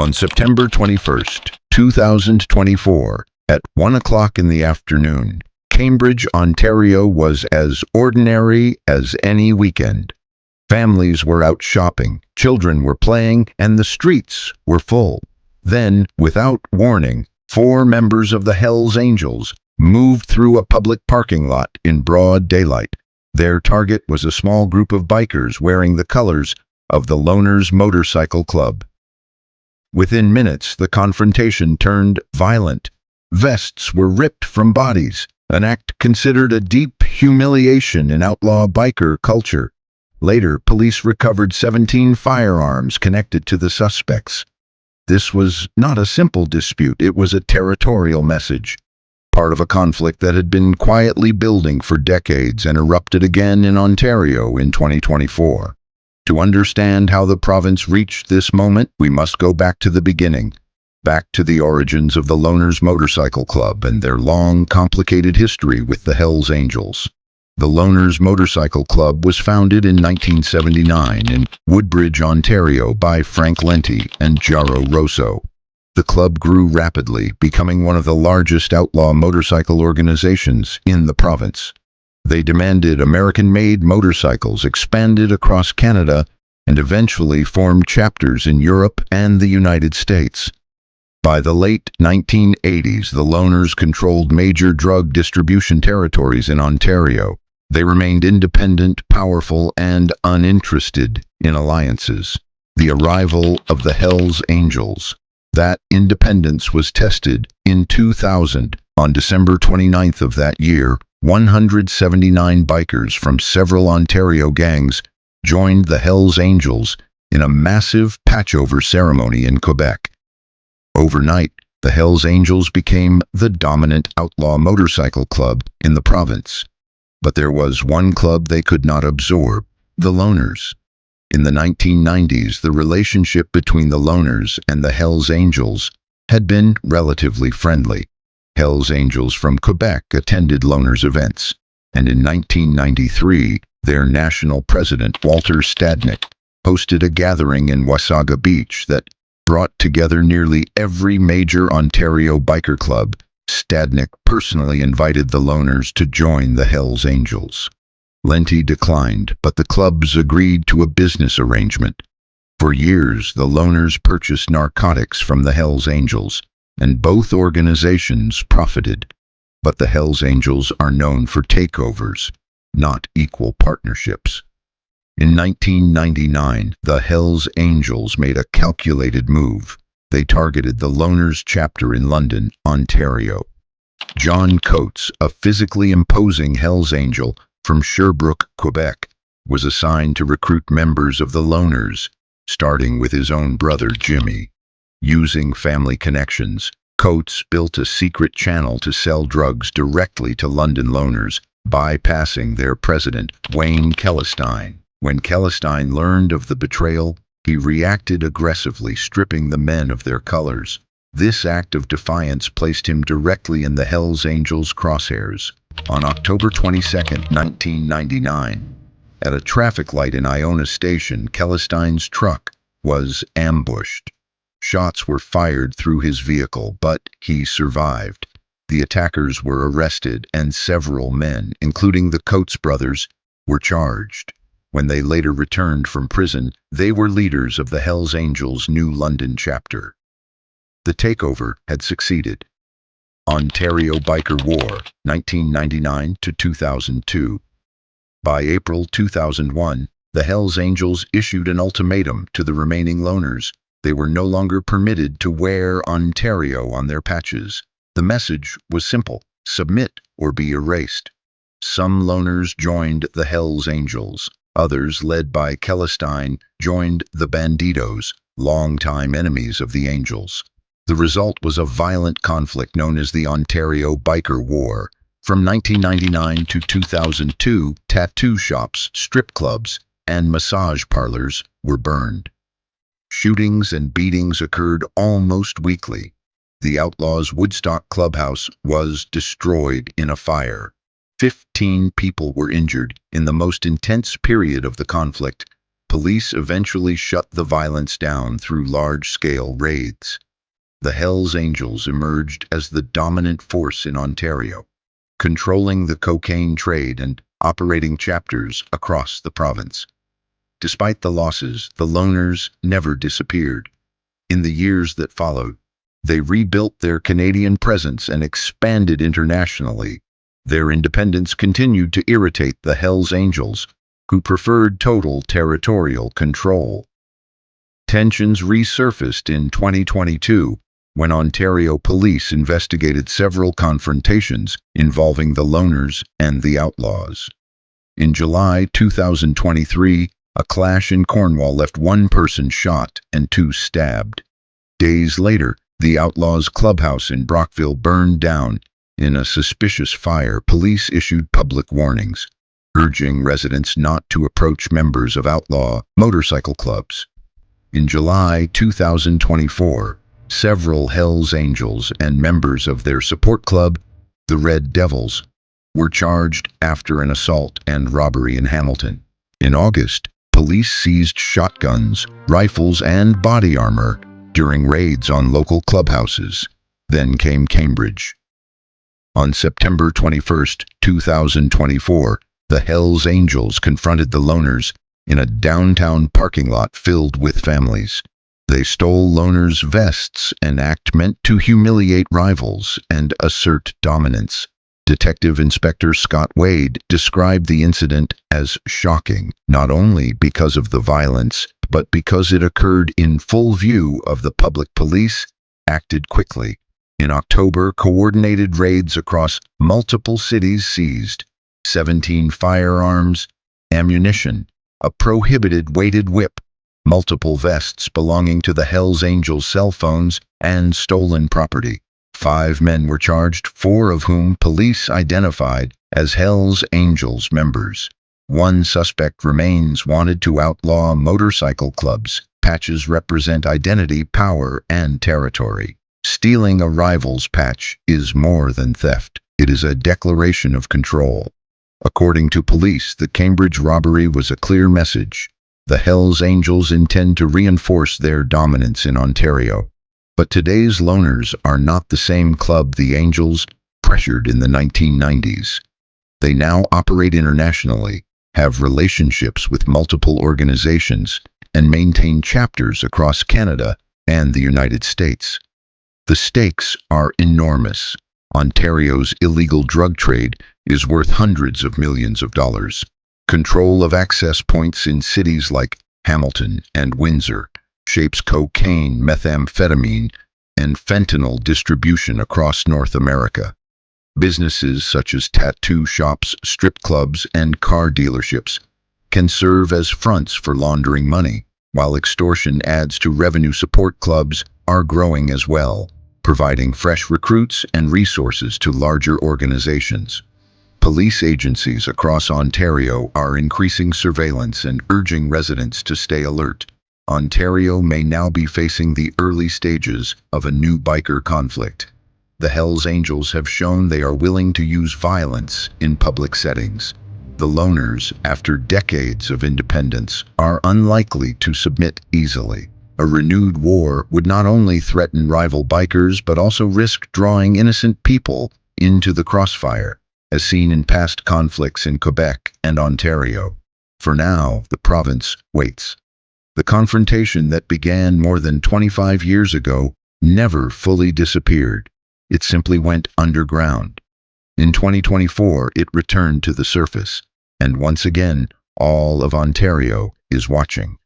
On September 21st, 2024, at 1 o'clock in the afternoon, Cambridge, Ontario was as ordinary as any weekend. Families were out shopping, children were playing, and the streets were full. Then, without warning, 4 members of the Hells Angels moved through a public parking lot in broad daylight. Their target was a small group of bikers wearing the colors of the Loners Motorcycle Club. Within minutes, the confrontation turned violent. Vests were ripped from bodies, an act considered a deep humiliation in outlaw biker culture. Later, police recovered 17 firearms connected to the suspects. This was not a simple dispute, it was a territorial message, part of a conflict that had been quietly building for decades and erupted again in Ontario in 2024. To understand how the province reached this moment, we must go back to the beginning, back to the origins of the Loners Motorcycle Club and their long, complicated history with the Hells Angels. The Loners Motorcycle Club was founded in 1979 in Woodbridge, Ontario by Frank Lenti and Jaro Rosso. The club grew rapidly, becoming one of the largest outlaw motorcycle organizations in the province. They demanded American-made motorcycles, expanded across Canada, and eventually formed chapters in Europe and the United States. By the late 1980s, the Loners controlled major drug distribution territories in Ontario. They remained independent, powerful, and uninterested in alliances. The arrival of the Hells Angels. That independence was tested in 2000. On December 29th of that year, 179 bikers from several Ontario gangs joined the Hells Angels in a massive patchover ceremony in Quebec. Overnight, the Hells Angels became the dominant outlaw motorcycle club in the province. But there was one club they could not absorb, the Loners. In the 1990s, the relationship between the Loners and the Hells Angels had been relatively friendly. Hells Angels from Quebec attended Loners events, and in 1993, their national president, Walter Stadnick, hosted a gathering in Wasaga Beach that brought together nearly every major Ontario biker club. Stadnick personally invited the Loners to join the Hells Angels. Lenti declined, but the clubs agreed to a business arrangement. For years, the Loners purchased narcotics from the Hells Angels, and both organizations profited. But the Hells Angels are known for takeovers, not equal partnerships. In 1999, the Hells Angels made a calculated move. They targeted the Loners chapter in London, Ontario. John Coates, a physically imposing Hells Angel from Sherbrooke, Quebec, was assigned to recruit members of the Loners, starting with his own brother Jimmy. Using family connections, Coates built a secret channel to sell drugs directly to London Loners, bypassing their president, Wayne Celestine. When Celestine learned of the betrayal, he reacted aggressively, stripping the men of their colors. This act of defiance placed him directly in the Hells Angels' crosshairs. On October 22, 1999, at a traffic light in Iona Station, Celestine's truck was ambushed. Shots were fired through his vehicle, but he survived. The attackers were arrested, and several men, including the Coates brothers, were charged. When they later returned from prison, they were leaders of the Hells Angels' New London chapter. The takeover had succeeded. Ontario Biker War, 1999 to 2002. By April 2001, the Hells Angels issued an ultimatum to the remaining Loners. They were no longer permitted to wear Ontario on their patches. The message was simple: submit or be erased. Some Loners joined the Hells Angels. Others, led by Celestine, joined the Bandidos, longtime enemies of the Angels. The result was a violent conflict known as the Ontario Biker War. From 1999 to 2002, tattoo shops, strip clubs, and massage parlors were burned. Shootings and beatings occurred almost weekly. The Outlaws' Woodstock Clubhouse was destroyed in a fire. 15 people were injured. In the most intense period of the conflict, Police eventually shut the violence down through large-scale raids. The Hells Angels emerged as the dominant force in Ontario, controlling the cocaine trade and operating chapters across the province. Despite the losses, the loners never disappeared. In the years that followed, they rebuilt their Canadian presence and expanded internationally. Their independence continued to irritate the Hells Angels, who preferred total territorial control. Tensions resurfaced in 2022 when Ontario police investigated several confrontations involving the loners and the outlaws. In July 2023, a clash in Cornwall left one person shot and two stabbed. Days later, the Outlaws' clubhouse in Brockville burned down. In a suspicious fire, police issued public warnings, urging residents not to approach members of outlaw motorcycle clubs. In July 2024, several Hells Angels and members of their support club, the Red Devils, were charged after an assault and robbery in Hamilton. In August, police seized shotguns, rifles, and body armor during raids on local clubhouses. Then came Cambridge. On September 21, 2024, the Hells Angels confronted the loners in a downtown parking lot filled with families. They stole loners' vests, an act meant to humiliate rivals and assert dominance. Detective Inspector Scott Wade described the incident as shocking, not only because of the violence, but because it occurred in full view of the public. Police acted quickly. In October, coordinated raids across multiple cities seized 17 firearms, ammunition, a prohibited weighted whip, multiple vests belonging to the Hells Angels, cell phones, and stolen property. 5 men were charged, 4 of whom police identified as Hells Angels members. 1 suspect remains wanted. To outlaw motorcycle clubs. Patches represent identity, power, and territory. Stealing a rival's patch is more than theft. It is a declaration of control. According to police, the Cambridge robbery was a clear message. The Hells Angels intend to reinforce their dominance in Ontario. But today's loners are not the same club the Angels pressured in the 1990s. They now operate internationally, have relationships with multiple organizations, and maintain chapters across Canada and the United States. The stakes are enormous. Ontario's illegal drug trade is worth hundreds of millions of dollars. Control of access points in cities like Hamilton and Windsor shapes cocaine, methamphetamine, and fentanyl distribution across North America. Businesses such as tattoo shops, strip clubs, and car dealerships can serve as fronts for laundering money, while extortion adds to revenue. Support clubs are growing as well, providing fresh recruits and resources to larger organizations. Police agencies across Ontario are increasing surveillance and urging residents to stay alert. Ontario may now be facing the early stages of a new biker conflict. The Hells Angels have shown they are willing to use violence in public settings. The loners, after decades of independence, are unlikely to submit easily. A renewed war would not only threaten rival bikers but also risk drawing innocent people into the crossfire, as seen in past conflicts in Quebec and Ontario. For now, the province waits. The confrontation that began more than 25 years ago never fully disappeared. It simply went underground. In 2024, it returned to the surface, and once again, all of Ontario is watching.